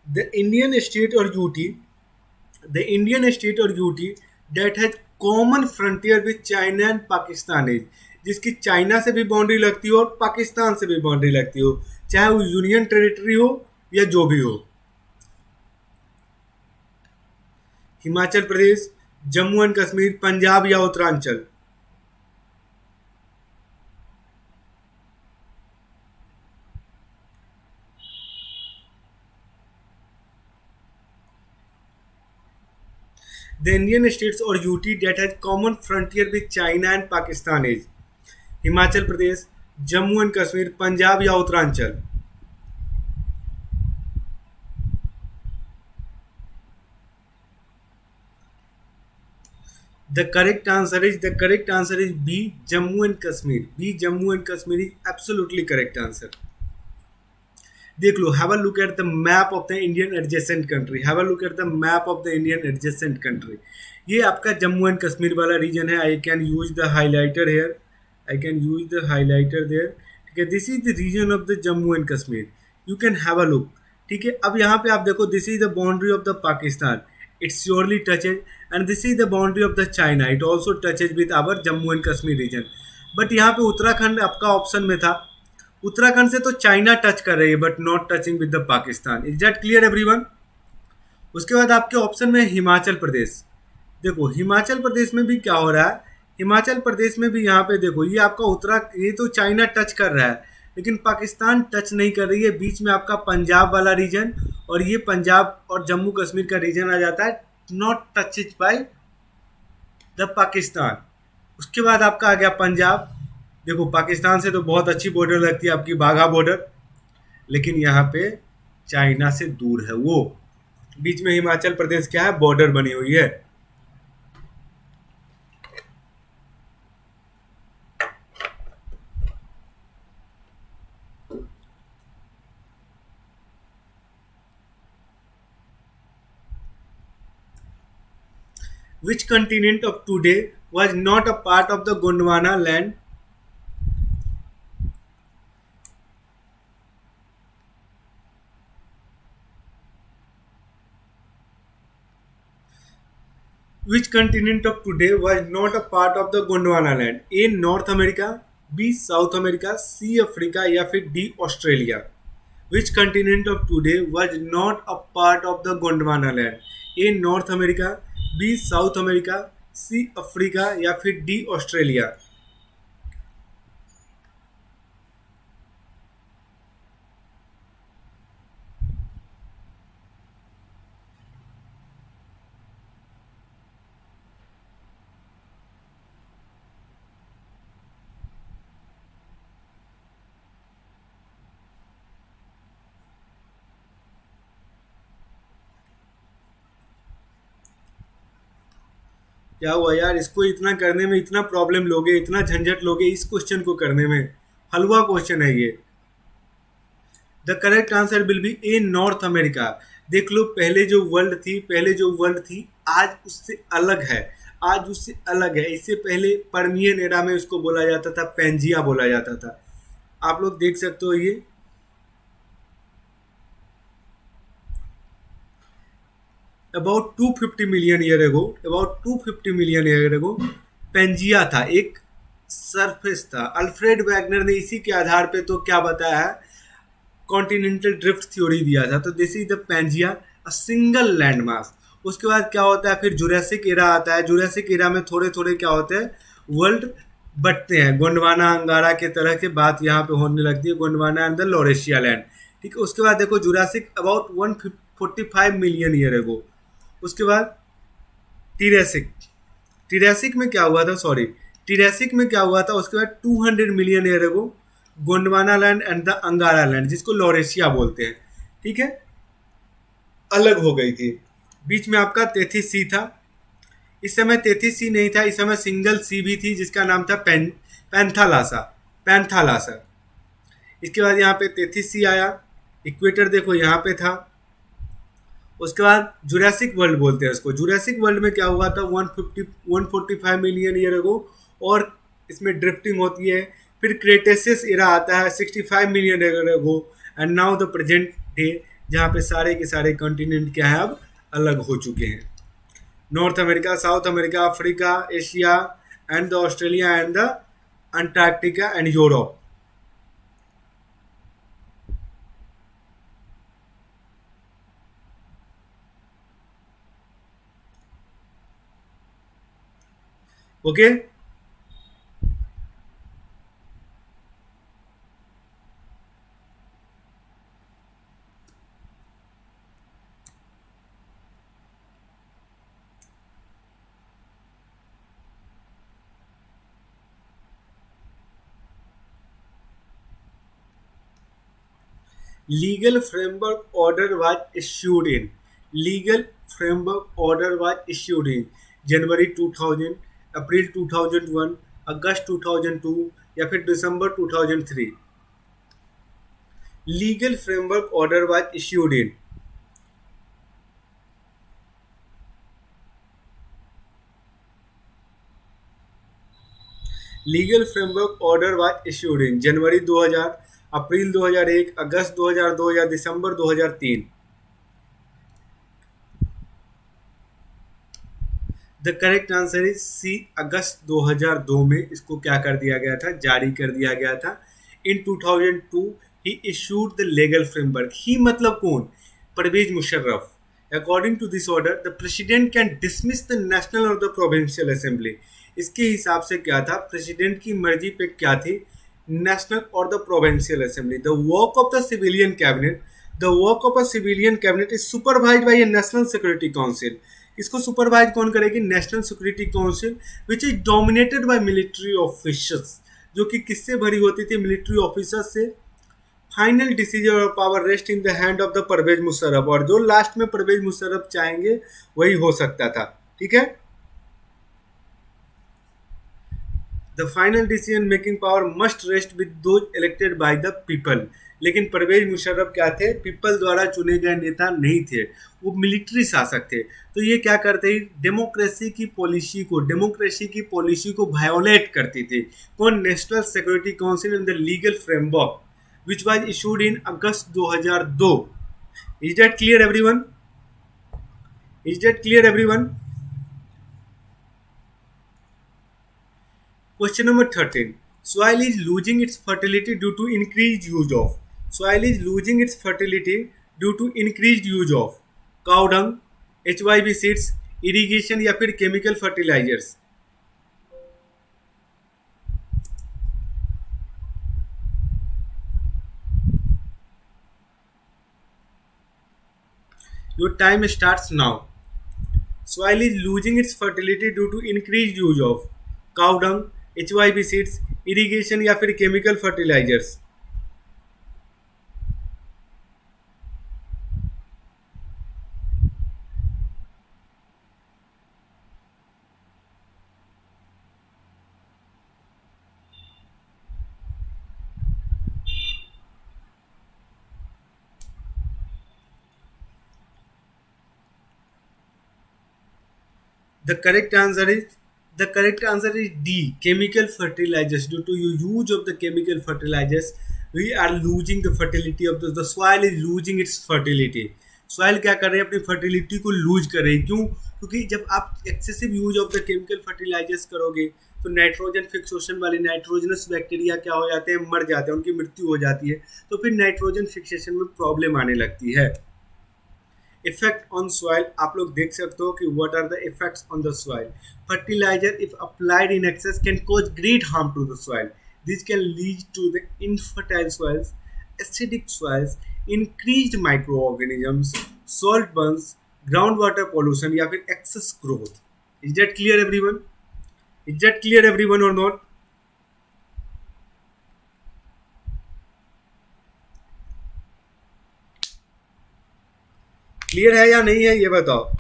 The Indian state or UT, the Indian state or UT that has common frontier with China and Pakistan is, जिसकी China से भी boundary लगती हो और पाकिस्तान से भी बाउंड्री लगती हो, चाहे वो यूनियन टेरिटरी हो या जो भी हो। हिमाचल प्रदेश, जम्मू एंड कश्मीर, पंजाब या Uttaranchal. The Indian states or UT that has common frontier with China and Pakistan is Himachal Pradesh, Jammu and Kashmir, Punjab या Uttaranchal. The correct answer is B, Jammu and Kashmir. B, Jammu and Kashmir is absolutely correct answer. देख लो, have a look at the map of the Indian adjacent country. Have a look at the map of the Indian adjacent country. ये आपका Jammu and Kashmir वाला region है। I can use the highlighter here, I can use the highlighter there. ठीक है, this is the region of the Jammu and Kashmir. You can have a look. ठीक है, अब यहाँ पे आप देखो, this is the boundary of the Pakistan, it surely touches, and this is the boundary of the China, it also touches with our Jammu and Kashmir region. But यहाँ पे उत्तराखंड आपका ऑप्शन में था। उत्तराखंड से तो चाइना टच कर रही है, but not touching with the Pakistan. Is that clear everyone? उसके बाद आपके ऑप्शन में हिमाचल प्रदेश। देखो हिमाचल प्रदेश में भी क्या हो रहा है, हिमाचल प्रदेश में भी यहाँ पे देखो, ये आपका ये तो चाइना टच कर रहा है, लेकिन पाकिस्तान टच नहीं कर रही है। बीच में आपका पंजाब वाला रीजन, और ये पंजाब और जम्मू कश्मीर का रीजन आ जाता है, not touches by the Pakistan. उसके बाद आपका आ गया पंजाब। देखो पाकिस्तान से तो बहुत अच्छी बॉर्डर लगती है आपकी, बाघा बॉर्डर, लेकिन यहाँ पे चाइना से दूर है वो। बीच में हिमाचल प्रदेश क्या है, बॉर्डर बनी हुई है। Which continent of today was not a part of the Gondwana land? Which continent of today was not a part of the Gondwana land? A. North America, B. South America, C. Africa या फिर D. Australia? Which continent of today was not a part of the Gondwana land? A. North America, B. South America, C. Africa या फिर D. Australia? क्या हुआ यार, इसको इतना करने में इतना प्रॉब्लम लोगे, इतना झंझट लोगे इस क्वेश्चन को करने में? हलवा क्वेश्चन है ये। The correct answer will B A north America. देख लो, पहले जो वर्ल्ड थी आज उससे अलग है। आज उससे अलग है। इससे पहले परमियन एरा में उसको बोला जाता था, पेंजिया बोला जाता था। आप लोग देख सकते हो ये। About 250 million year ago Pangaea था, एक सरफेस था। अल्फ्रेड वैगनर ने इसी के आधार पे तो क्या बताया है, कॉन्टिनेंटल ड्रिफ्ट थ्योरी दिया था। तो this is the Pangaea, a single land mass. उसके बाद क्या होता है, फिर जुरासिक एरा आता है। जुरासिक एरा में थोड़े थोड़े क्या होते हैं, वर्ल्ड बटते हैं। गोंडवाना अंगारा के तरह की बात यहाँ पे होने लगती है, Gondwana and the Laurasia land. ठीक है, उसके बाद देखो जुरासिक अबाउट 145 मिलियन ईयर एगो। उसके बाद टीरेसिक। टीरेसिक में क्या हुआ था, सॉरी, टीरेसिक में क्या हुआ था, उसके बाद 200 मिलियन ईयर एगो गोंडवाना लैंड एंड द अंगारा लैंड, जिसको लॉरेशिया बोलते हैं, ठीक है, अलग हो गई थी। बीच में आपका 33 सी था। इस समय 33 सी नहीं था, इस समय सिंगल सी भी थी जिसका नाम था पैंथालासा। पैंथालासा। इसके बाद यहाँ पे 33 सी आया। इक्वेटर देखो यहाँ पे था। उसके बाद जुरासिक वर्ल्ड बोलते हैं उसको। जुरासिक वर्ल्ड में क्या हुआ था, 145 मिलियन ईयर अगो, और इसमें ड्रिफ्टिंग होती है। फिर क्रेटेसियस एरा आता है 65 million year ago, and now the present day, जहाँ पे सारे के सारे कॉन्टिनेंट क्या है, अब अलग हो चुके हैं। North America, south America, Africa, Asia and the Australia and the Antarctica and Europe. Okay. legal framework order was issued in legal framework order was issued in January 2000, April 2001, August 2002 या फिर December 2003। Legal framework order was issued in, legal framework order was issued in January 2000, April 2001, August 2002 या December 2003। The correct answer is C, August 2002 में इसको क्या कर दिया गया था, जारी कर दिया गया था। In 2002 he issued the legal framework. He मतलब कौन, Parvez Musharraf. According to this order the president can dismiss the national और द प्रोविंशियल असेंबली। इसके हिसाब से क्या था, प्रेसिडेंट की मर्जी पे क्या थी, नेशनल और the provincial assembly. The work of the civilian cabinet, the work of a civilian cabinet is supervised by a national security council. इसको सुपरवाइज कौन करेगी, national security council, which is dominated by military officers, जो कि किससे भरी होती थी, military officers से। फाइनल डिसीजन और power rest in the hand of the Parvez Musharraf, और जो लास्ट में परवेज मुशर्रफ चाहेंगे वही हो सकता था, ठीक है। The final decision making power must rest with those elected by the people. लेकिन परवेज मुशर्रफ क्या थे, पीपल द्वारा चुने गए नेता नहीं थे, वो मिलिट्री शासक थे। तो ये क्या करते हैं, डेमोक्रेसी की पॉलिसी को वायोलेट करती थी। कौन, national security council and the legal framework which was issued in August 2002। Is that clear everyone? Is that clear everyone? Question number 13. Soil is losing its fertility due to increased use of. Soil is losing its fertility due to increased use of cow dung, HYB seeds, irrigation या फिर chemical fertilizers. Your time starts now. Soil is losing its fertility due to increased use of cow dung, HYB seeds, irrigation या फिर chemical fertilizers. The correct answer is the correct answer is D. Chemical fertilizers. Due to use of the chemical fertilizers, we are losing the fertility of the soil is losing its fertility. Soil क्या कर रहे हैं, अपनी fertility को loose कर रहे हैं. क्यों? क्योंकि जब आप excessive use of the chemical fertilizers करोगे तो नाइट्रोजन फिक्सेशन वाले नाइट्रोजनस बैक्टीरिया क्या हो जाते हैं, मर जाते हैं, उनकी मृत्यु हो जाती है. तो फिर नाइट्रोजन फिक्सेशन में प्रॉब्लम आने लगती है. इफेक्ट ऑन सॉइल आप लोग देख सकते हो कि what are the effects on the soil. Fertilizer if applied in excess can cause great harm to the soil. This can lead to the infertile soils, acidic soils, increased micro organisms, salt burns, ground water pollution या फिर excess growth. Is that clear everyone? Is that clear everyone or not? Clear है या नहीं है ये बताओ.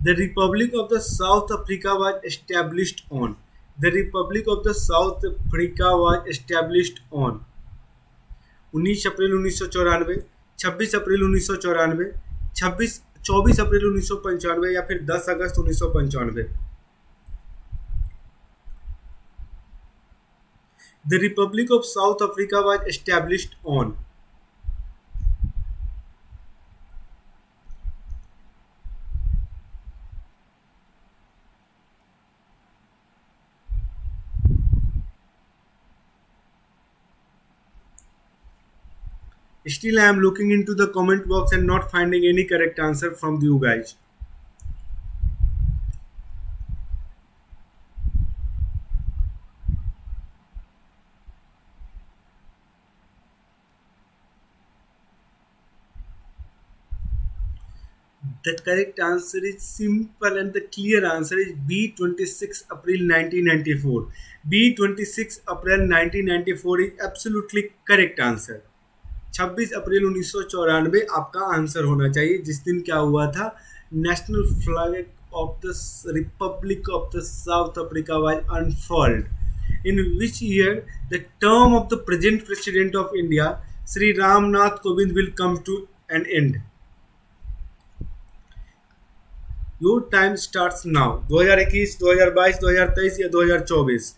The Republic of the South Africa was established on. The Republic of the South Africa was established on 19 अप्रैल 1994, 26 अप्रैल 1994, 24 अप्रैल 1995 या फिर 10 अगस्त 1995. The Republic of South Africa was established on. Still I am looking into the comment box and not finding any correct answer from you guys. The correct answer is simple and the clear answer is B. 26 April 1994. B. 26 April 1994 is absolutely correct answer. 26 अप्रैल 1994 आपका answer होना चाहिए. जिस दिन क्या हुआ था, national flag of the republic of the South Africa was unfurled. In which year the term of the present president of India Shri Ramnath Kovind will come to an end. Your time starts now. 2021, 2022, 2023 या 2024?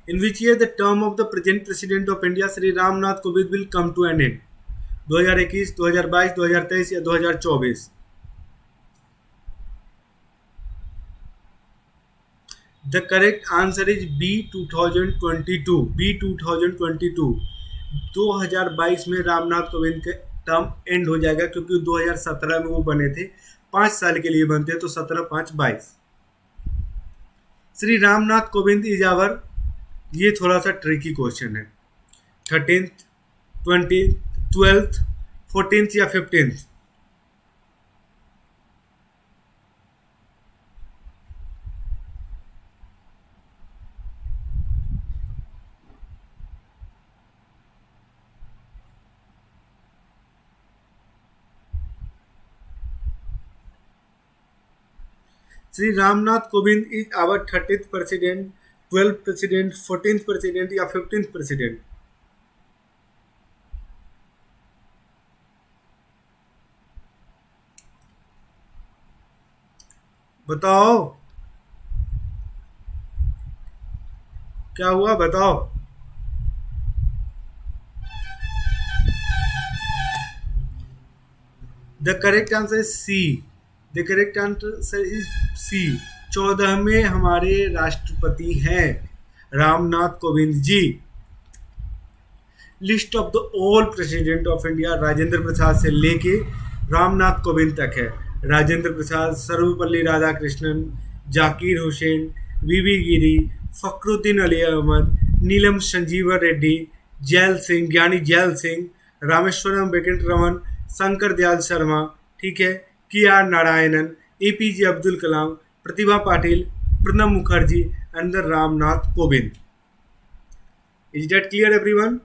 In which year the term of the present President of India Shri Ramnath Kovind will come to an end? 2021, 2022, 2023 या 2024? The correct answer is B. 2022. B. 2022. 2022 में रामनाथ कोविंद का term and हो जाएगा क्योंकि 2017 में वो बने थे. 5 साल के लिए बनते हैं तो 17, 5, 22. Shri Ramnath Kovind is our. ये थोड़ा सा ट्रिकी क्वेश्चन है. 13th, 20th, 12th, 14th या 15th? Shri Ramnath Kovind is our 30th president, 12th president, 14th president या 15th प्रेसिडेंट? बताओ क्या हुआ, बताओ. The correct answer is C. The correct answer is C. 14वें हमारे राष्ट्रपति हैं Ramnath Kovind ji. List of the all president of India Rajendra Prasad से लेके रामनाथ कोविंद तक है. राजेंद्र प्रसाद, सर्वपल्ली राधाकृष्णन, जाकिर हुसैन, वीवी गिरी, फखरुद्दीन अली अहमद, नीलम संजीवा रेड्डी, जैल सिंह, ज्ञानी जैल सिंह, रामेश्वरम वेंकटरमन, शंकर दयाल शर्मा, ठीक है, K R Narayanan, APJ Abdul Kalam, Pratibha Patil, Pranab Mukherjee and the Ramnath Kovind. Is that clear everyone?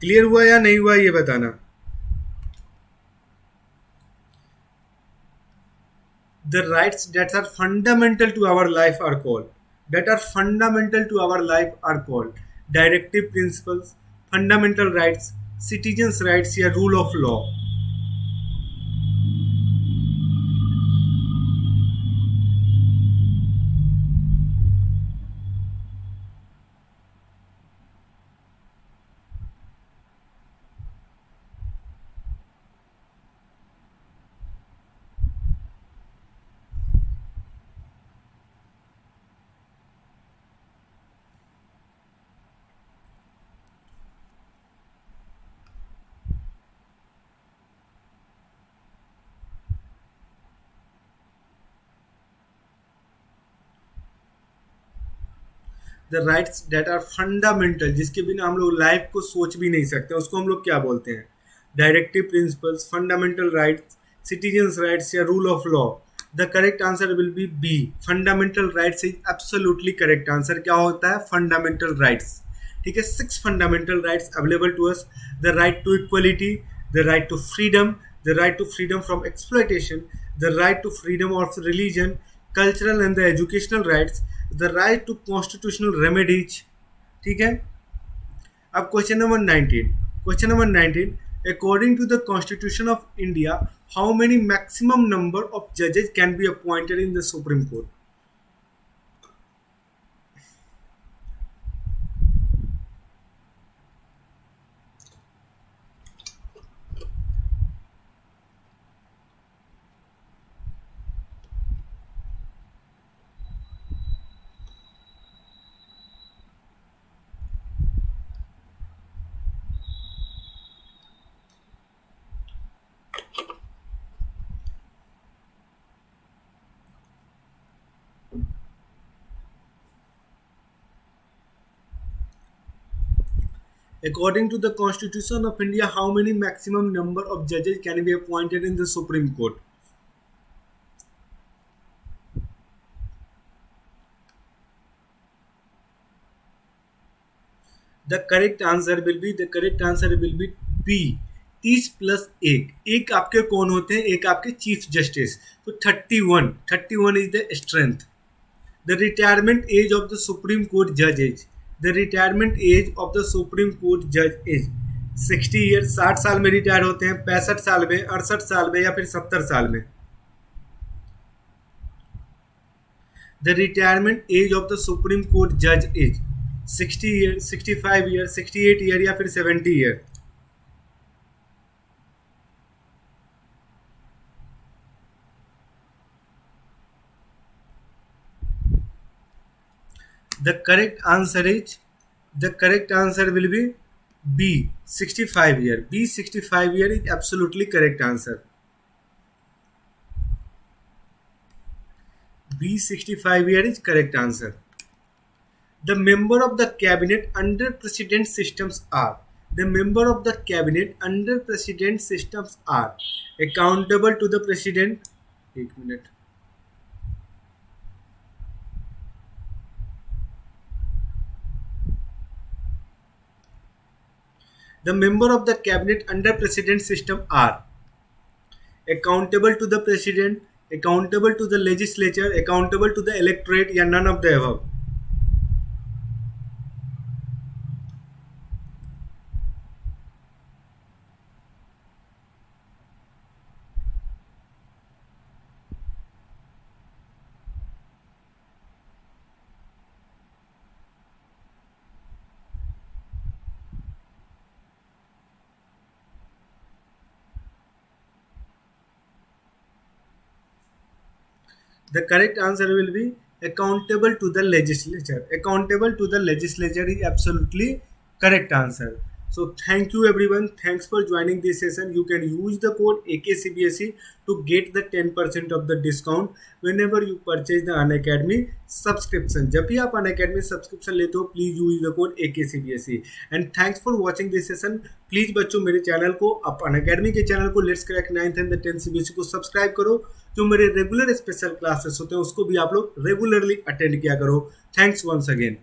Clear हुआ या नहीं हुआ ये बताना। The rights that are fundamental to our life are called, that are fundamental to our life are called directive principles, fundamental rights, citizens rights या rule of law. The rights that are fundamental, जिसके बिना हम लोग life को सोच भी नहीं सकते, उसको हम लोग क्या बोलते हैं? Directive principles, fundamental rights, citizens rights या rule of law. The correct answer will be B, fundamental rights is absolutely correct answer. क्या होता है? Fundamental rights. ठीक है, 6 fundamental rights available to us. The right to equality, the right to freedom, the right to freedom from exploitation, the right to freedom of religion, cultural and the educational rights, the right to constitutional remedies. ठीक है, अब question number 19। Question number 19, according to the constitution of India how many maximum number of जजेज can be appointed in the supreme court? According to the Constitution of India, how many maximum number of judges can be appointed in the Supreme Court? The correct answer will be B, 30 plus एक आपके कौन होते हैं? एक आपके chief justice, तो 31 is the strength. The retirement age of the supreme court जज is, the retirement age of the supreme court जज इज 60 ईयर। 60 साल में रिटायर होते हैं, 65 साल में, 68 साल में या फिर 70 साल में। The retirement age of the supreme court जज इज 60 ईयर, 65 ईयर, 68 ईयर या फिर 70 year. The correct answer will be B, 65 year. B, 65 year is absolutely correct answer. B, 65 year is correct answer. The member of the cabinet under president systems are, the member of the cabinet under president systems are accountable to the president. एक minute, the member of the cabinet under president system are accountable to the president, accountable to the legislature, accountable to the electorate या none of the above. The correct answer will be accountable to the legislature. Accountable to the legislature is absolutely correct answer. So thank you everyone. Thanks for joining this session. You can use the code AKCBSE to get the 10% of the discount whenever you purchase the Unacademy subscription. जब भी आप Unacademy subscription लेते हो, please use the code AKCBSE. And thanks for watching this session. Please बच्चों मेरे channel को, आप Unacademy के चैनल को let's crack 9th and 10th CBSE को सब्सक्राइब करो। जो मेरे रेगुलर स्पेशल क्लासेस होते हैं उसको भी आप लोग रेगुलरली अटेंड किया करो। Thanks once again.